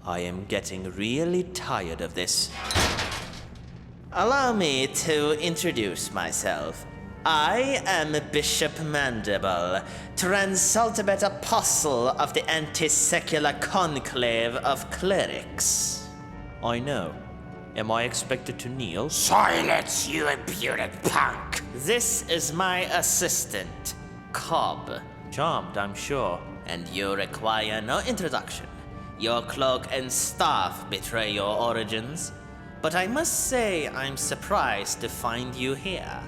I am getting really tired of this. Allow me to introduce myself. I am Bishop Mandible, Transaltabet Apostle of the Anti-Secular Conclave of Clerics. I know. Am I expected to kneel? Silence, you impudent punk! This is my assistant, Cobb. Charmed, I'm sure. And you require no introduction. Your cloak and staff betray your origins. But I must say I'm surprised to find you here.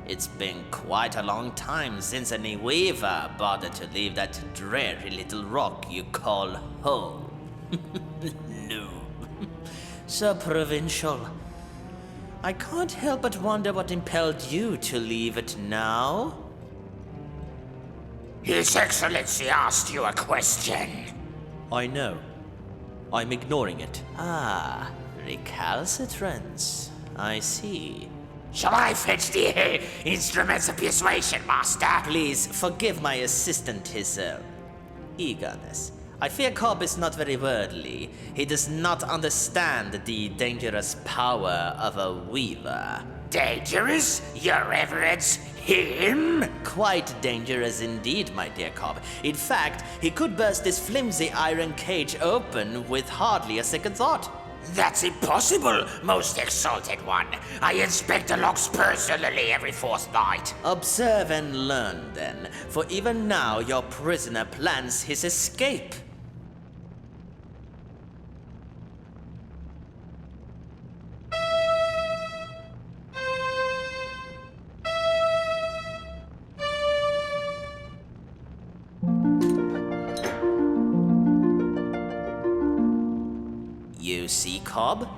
It's been quite a long time since any weaver bothered to leave that dreary little rock you call home. No. So provincial. I can't help but wonder what impelled you to leave it now. His Excellency asked you a question. I know. I'm ignoring it. Ah, recalcitrance. I see. Shall I fetch the instruments of persuasion, Master? Please forgive my assistant his eagerness. I fear Cobb is not very worldly. He does not understand the dangerous power of a weaver. Dangerous? Your Reverence? Him? Quite dangerous indeed, my dear Cobb. In fact, he could burst this flimsy iron cage open with hardly a second thought. That's impossible, most exalted one. I inspect the locks personally every fortnight. Observe and learn, then, for even now your prisoner plans his escape. You see, Cobb?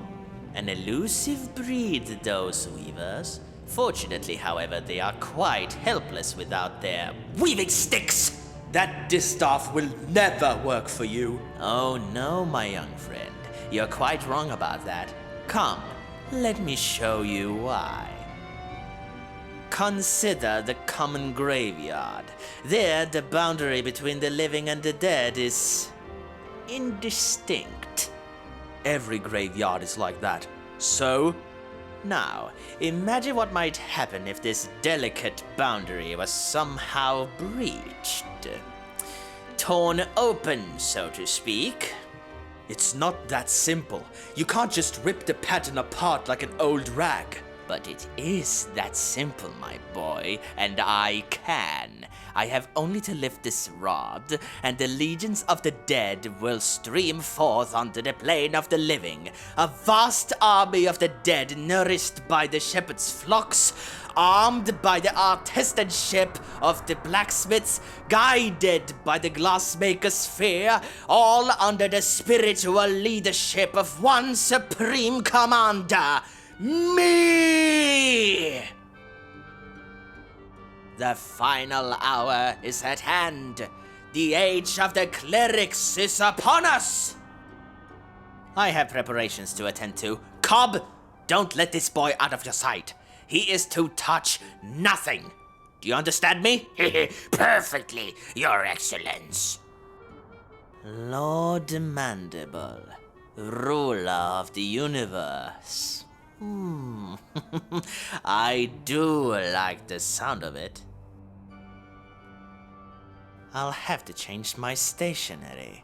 An elusive breed, those weavers. Fortunately, however, they are quite helpless without their weaving sticks. That distaff will never work for you. Oh no, my young friend. You're quite wrong about that. Come, let me show you why. Consider the common graveyard. There, the boundary between the living and the dead is indistinct. Every graveyard is like that. So, now, imagine what might happen if this delicate boundary was somehow breached. Torn open, so to speak. It's not that simple. You can't just rip the pattern apart like an old rag. But it is that simple, my boy, and I can. I have only to lift this rod, and the legions of the dead will stream forth onto the plane of the living. A vast army of the dead nourished by the shepherd's flocks, armed by the artisanship of the blacksmiths, guided by the glassmaker's fear, all under the spiritual leadership of one supreme commander, me! The final hour is at hand. The age of the clerics is upon us! I have preparations to attend to. Cobb, don't let this boy out of your sight. He is to touch nothing. Do you understand me? Perfectly, Your Excellence. Lord Mandible, ruler of the universe. I do like the sound of it. I'll have to change my stationery.